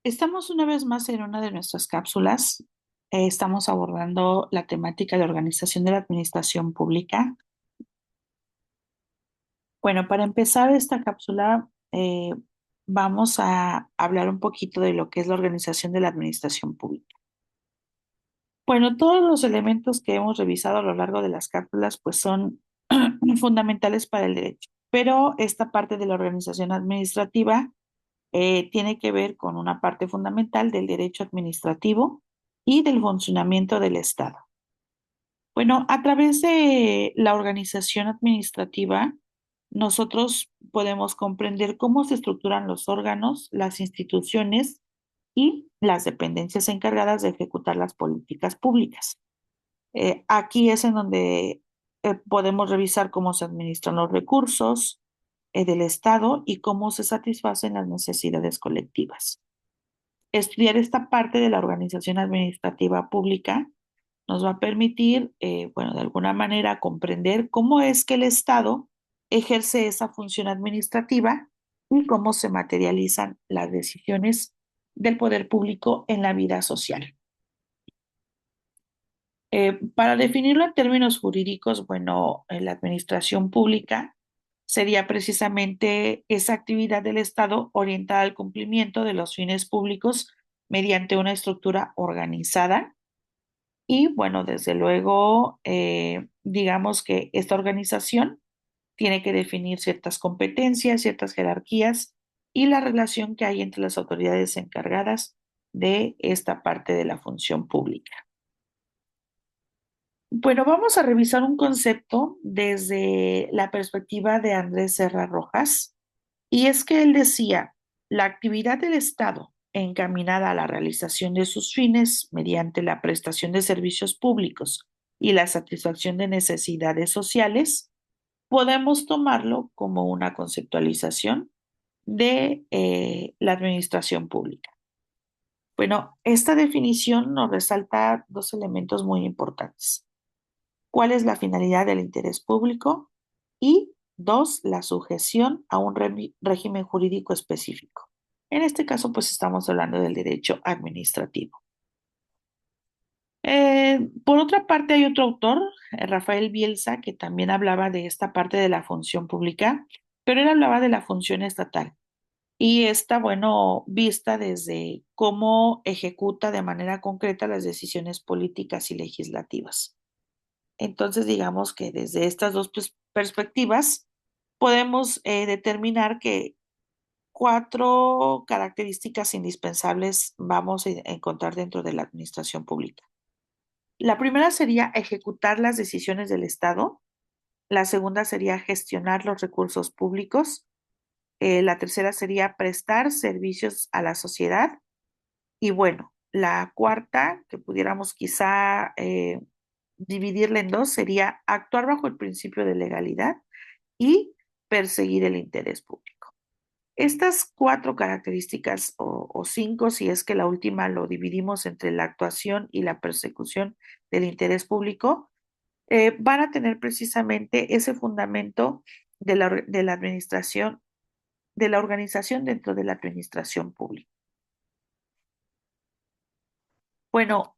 Estamos una vez más en una de nuestras cápsulas. Estamos abordando la temática de organización de la administración pública. Bueno, para empezar esta cápsula, vamos a hablar un poquito de lo que es la organización de la administración pública. Bueno, todos los elementos que hemos revisado a lo largo de las cápsulas, pues son fundamentales para el derecho, pero esta parte de la organización administrativa tiene que ver con una parte fundamental del derecho administrativo y del funcionamiento del Estado. Bueno, a través de la organización administrativa, nosotros podemos comprender cómo se estructuran los órganos, las instituciones y las dependencias encargadas de ejecutar las políticas públicas. Aquí es en donde podemos revisar cómo se administran los recursos del Estado y cómo se satisfacen las necesidades colectivas. Estudiar esta parte de la organización administrativa pública nos va a permitir, bueno, de alguna manera comprender cómo es que el Estado ejerce esa función administrativa y cómo se materializan las decisiones del poder público en la vida social. Para definirlo en términos jurídicos, bueno, la administración pública sería precisamente esa actividad del Estado orientada al cumplimiento de los fines públicos mediante una estructura organizada. Y bueno, desde luego, digamos que esta organización tiene que definir ciertas competencias, ciertas jerarquías y la relación que hay entre las autoridades encargadas de esta parte de la función pública. Bueno, vamos a revisar un concepto desde la perspectiva de Andrés Serra Rojas, y es que él decía, la actividad del Estado encaminada a la realización de sus fines mediante la prestación de servicios públicos y la satisfacción de necesidades sociales, podemos tomarlo como una conceptualización de la administración pública. Bueno, esta definición nos resalta dos elementos muy importantes. ¿Cuál es la finalidad del interés público? Y dos, la sujeción a un régimen jurídico específico. En este caso, pues estamos hablando del derecho administrativo. Por otra parte, hay otro autor, Rafael Bielsa, que también hablaba de esta parte de la función pública, pero él hablaba de la función estatal. Y está, bueno, vista desde cómo ejecuta de manera concreta las decisiones políticas y legislativas. Entonces, digamos que desde estas dos perspectivas podemos determinar que cuatro características indispensables vamos a encontrar dentro de la administración pública. La primera sería ejecutar las decisiones del Estado. La segunda sería gestionar los recursos públicos. La tercera sería prestar servicios a la sociedad. Y bueno, la cuarta, que pudiéramos quizá dividirla en dos, sería actuar bajo el principio de legalidad y perseguir el interés público. Estas cuatro características, o cinco, si es que la última lo dividimos entre la actuación y la persecución del interés público, van a tener precisamente ese fundamento de la administración, de la organización dentro de la administración pública. Bueno,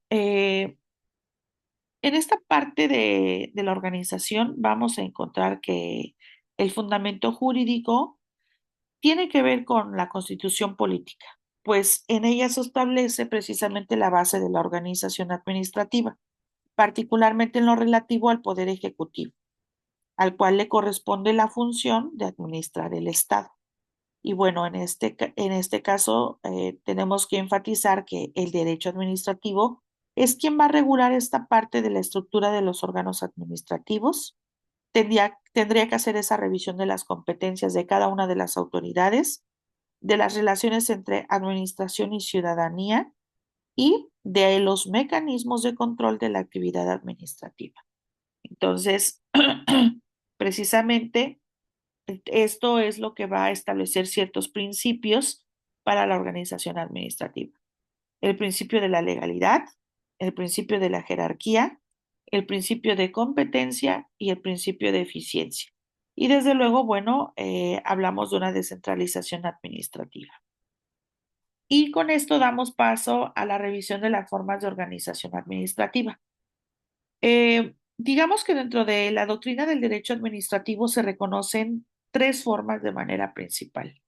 en esta parte de la organización vamos a encontrar que el fundamento jurídico tiene que ver con la constitución política, pues en ella se establece precisamente la base de la organización administrativa, particularmente en lo relativo al poder ejecutivo, al cual le corresponde la función de administrar el Estado. Y bueno, en este caso tenemos que enfatizar que el derecho administrativo es quien va a regular esta parte de la estructura de los órganos administrativos. Tendría que hacer esa revisión de las competencias de cada una de las autoridades, de las relaciones entre administración y ciudadanía y de los mecanismos de control de la actividad administrativa. Entonces, precisamente esto es lo que va a establecer ciertos principios para la organización administrativa. El principio de la legalidad, el principio de la jerarquía, el principio de competencia y el principio de eficiencia. Y desde luego, bueno, hablamos de una descentralización administrativa. Y con esto damos paso a la revisión de las formas de organización administrativa. Digamos que dentro de la doctrina del derecho administrativo se reconocen tres formas de manera principal.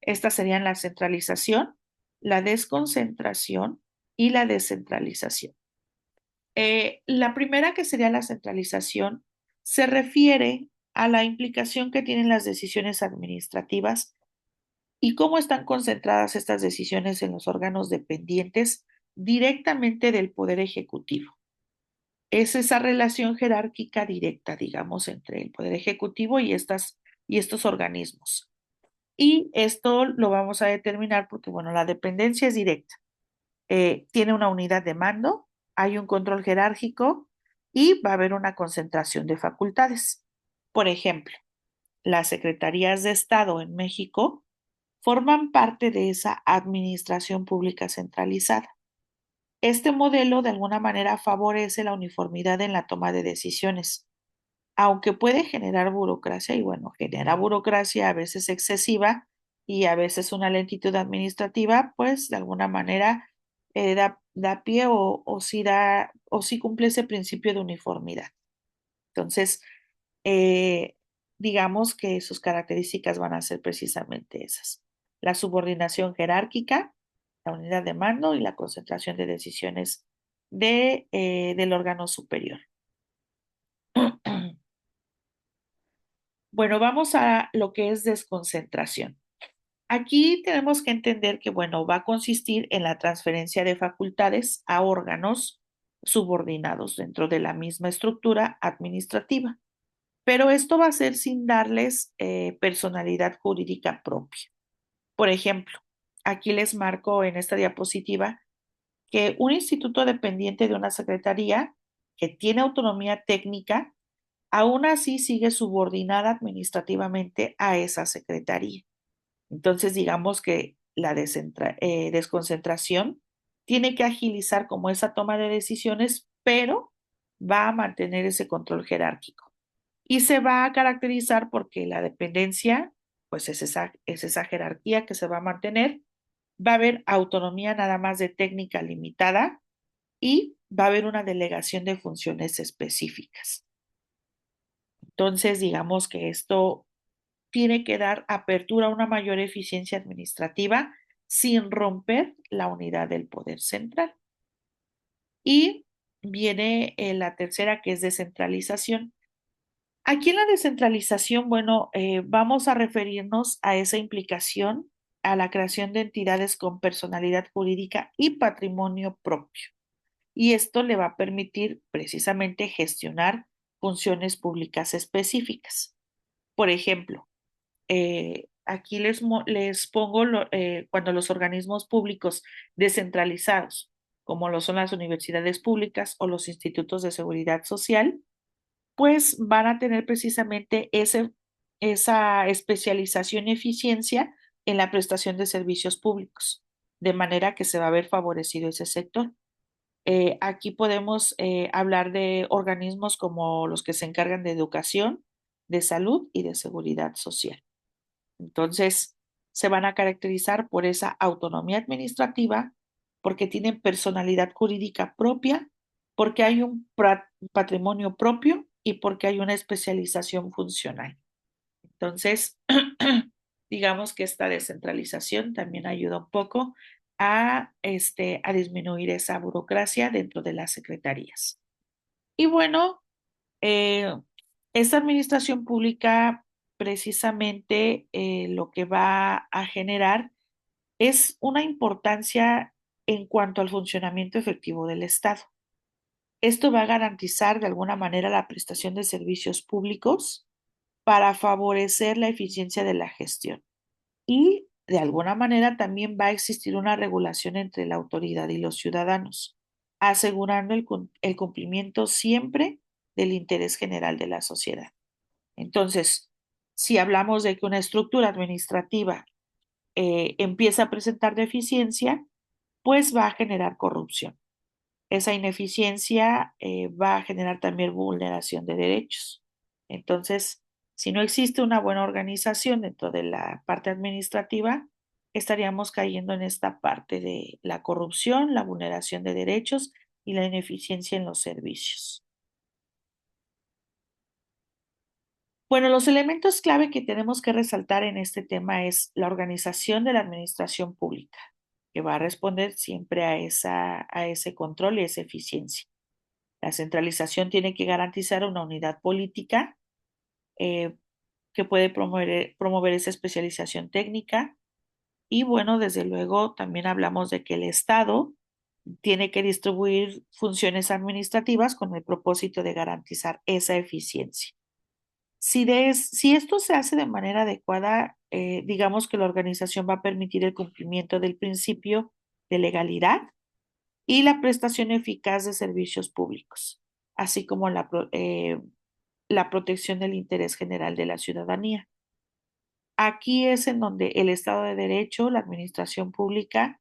Estas serían la centralización, la desconcentración y la descentralización. La primera, que sería la centralización, se refiere a la implicación que tienen las decisiones administrativas y cómo están concentradas estas decisiones en los órganos dependientes directamente del Poder Ejecutivo. Es esa relación jerárquica directa, digamos, entre el Poder Ejecutivo y estos organismos. Y esto lo vamos a determinar porque, bueno, la dependencia es directa. Tiene una unidad de mando, hay un control jerárquico y va a haber una concentración de facultades. Por ejemplo, las secretarías de Estado en México forman parte de esa administración pública centralizada. Este modelo de alguna manera favorece la uniformidad en la toma de decisiones, aunque puede generar burocracia y bueno, genera burocracia a veces excesiva y a veces una lentitud administrativa, pues de alguna manera da pie o sí cumple ese principio de uniformidad. Entonces, eh, digamos que sus características van a ser precisamente esas. La subordinación jerárquica, la unidad de mando y la concentración de decisiones del órgano superior. Bueno, vamos a lo que es desconcentración. Aquí tenemos que entender que, bueno, va a consistir en la transferencia de facultades a órganos subordinados dentro de la misma estructura administrativa, pero esto va a ser sin darles personalidad jurídica propia. Por ejemplo, aquí les marco en esta diapositiva que un instituto dependiente de una secretaría que tiene autonomía técnica, aún así sigue subordinada administrativamente a esa secretaría. Entonces, digamos que la desconcentración tiene que agilizar como esa toma de decisiones, pero va a mantener ese control jerárquico. Y se va a caracterizar porque la dependencia, pues es esa jerarquía que se va a mantener. Va a haber autonomía nada más de técnica limitada y va a haber una delegación de funciones específicas. Entonces, digamos que esto tiene que dar apertura a una mayor eficiencia administrativa sin romper la unidad del poder central. Y viene la tercera, que es descentralización. Aquí en la descentralización, bueno, vamos a referirnos a esa implicación, a la creación de entidades con personalidad jurídica y patrimonio propio. Y esto le va a permitir precisamente gestionar funciones públicas específicas. Por ejemplo, aquí les pongo cuando los organismos públicos descentralizados, como lo son las universidades públicas o los institutos de seguridad social, pues van a tener precisamente esa especialización y eficiencia en la prestación de servicios públicos, de manera que se va a ver favorecido ese sector. Aquí podemos hablar de organismos como los que se encargan de educación, de salud y de seguridad social. Entonces, se van a caracterizar por esa autonomía administrativa, porque tienen personalidad jurídica propia, porque hay un patrimonio propio y porque hay una especialización funcional. Entonces, digamos que esta descentralización también ayuda un poco a disminuir esa burocracia dentro de las secretarías. Y bueno, eh, esta administración pública precisamente lo que va a generar es una importancia en cuanto al funcionamiento efectivo del Estado. Esto va a garantizar de alguna manera la prestación de servicios públicos para favorecer la eficiencia de la gestión. Y de alguna manera también va a existir una regulación entre la autoridad y los ciudadanos, asegurando el cumplimiento siempre del interés general de la sociedad. Entonces, si hablamos de que una estructura administrativa empieza a presentar deficiencia, pues va a generar corrupción. Esa ineficiencia va a generar también vulneración de derechos. Entonces, si no existe una buena organización dentro de la parte administrativa, estaríamos cayendo en esta parte de la corrupción, la vulneración de derechos y la ineficiencia en los servicios. Bueno, los elementos clave que tenemos que resaltar en este tema es la organización de la administración pública, que va a responder siempre a ese control y esa eficiencia. La centralización tiene que garantizar una unidad política eh, que puede promover esa especialización técnica. Y bueno, desde luego también hablamos de que el Estado tiene que distribuir funciones administrativas con el propósito de garantizar esa eficiencia. Si esto se hace de manera adecuada, digamos que la organización va a permitir el cumplimiento del principio de legalidad y la prestación eficaz de servicios públicos, así como la protección del interés general de la ciudadanía. Aquí es en donde el Estado de Derecho, la administración pública,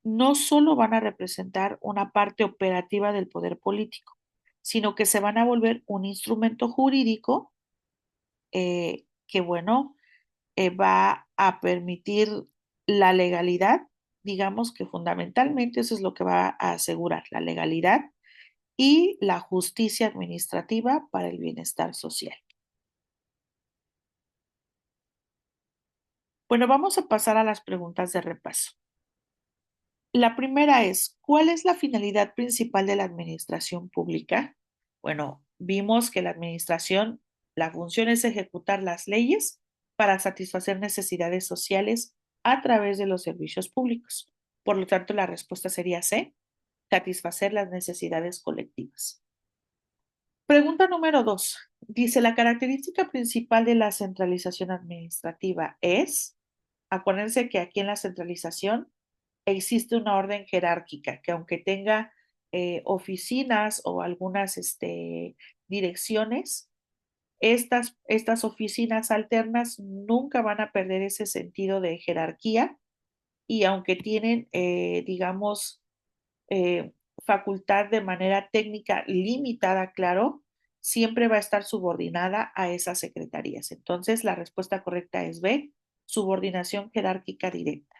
no solo van a representar una parte operativa del poder político, sino que se van a volver un instrumento jurídico que, bueno, va a permitir la legalidad, digamos que fundamentalmente eso es lo que va a asegurar, la legalidad y la justicia administrativa para el bienestar social. Bueno, vamos a pasar a las preguntas de repaso. La primera es, ¿cuál es la finalidad principal de la administración pública? Bueno, vimos que la administración, la función es ejecutar las leyes para satisfacer necesidades sociales a través de los servicios públicos. Por lo tanto, la respuesta sería C, satisfacer las necesidades colectivas. Pregunta número 2. Dice, la característica principal de la centralización administrativa es, acuérdense que aquí en la centralización existe una orden jerárquica que aunque tenga oficinas o algunas direcciones, estas oficinas alternas nunca van a perder ese sentido de jerarquía y aunque tienen, digamos, eh, facultad de manera técnica limitada, claro, siempre va a estar subordinada a esas secretarías. Entonces, la respuesta correcta es B, subordinación jerárquica directa.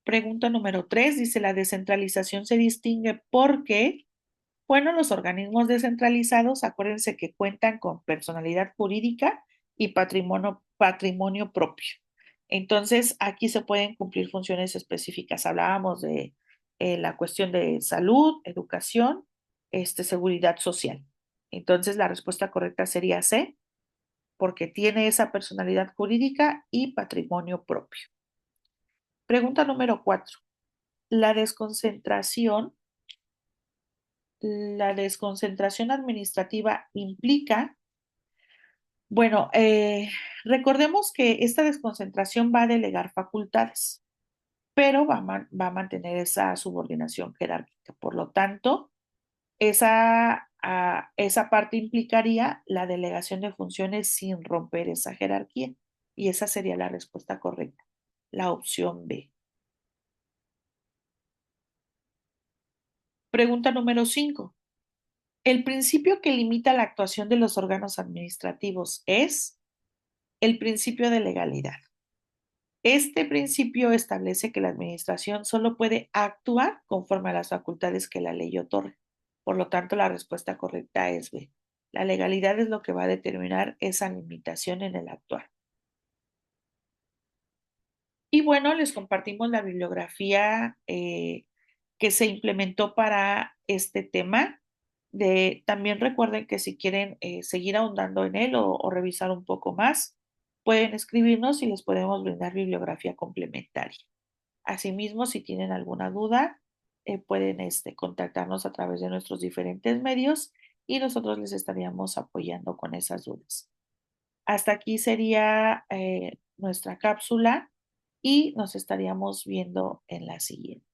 Pregunta número 3 dice, la descentralización se distingue porque, bueno, los organismos descentralizados, acuérdense que cuentan con personalidad jurídica y patrimonio propio. Entonces, aquí se pueden cumplir funciones específicas. Hablábamos de la cuestión de salud, educación, seguridad social. Entonces, la respuesta correcta sería C, porque tiene esa personalidad jurídica y patrimonio propio. Pregunta número 4. La desconcentración, la desconcentración administrativa implica, bueno, recordemos que esta desconcentración va a delegar facultades, pero va a mantener esa subordinación jerárquica. Por lo tanto, esa parte implicaría la delegación de funciones sin romper esa jerarquía. Y esa sería la respuesta correcta, la opción B. Pregunta número 5. El principio que limita la actuación de los órganos administrativos es el principio de legalidad. Este principio establece que la administración solo puede actuar conforme a las facultades que la ley otorga. Por lo tanto, la respuesta correcta es B. La legalidad es lo que va a determinar esa limitación en el actuar. Y bueno, les compartimos la bibliografía que se implementó para este tema. También recuerden que si quieren seguir ahondando en él o revisar un poco más, pueden escribirnos y les podemos brindar bibliografía complementaria. Asimismo, si tienen alguna duda, pueden contactarnos a través de nuestros diferentes medios y nosotros les estaríamos apoyando con esas dudas. Hasta aquí sería nuestra cápsula y nos estaríamos viendo en la siguiente.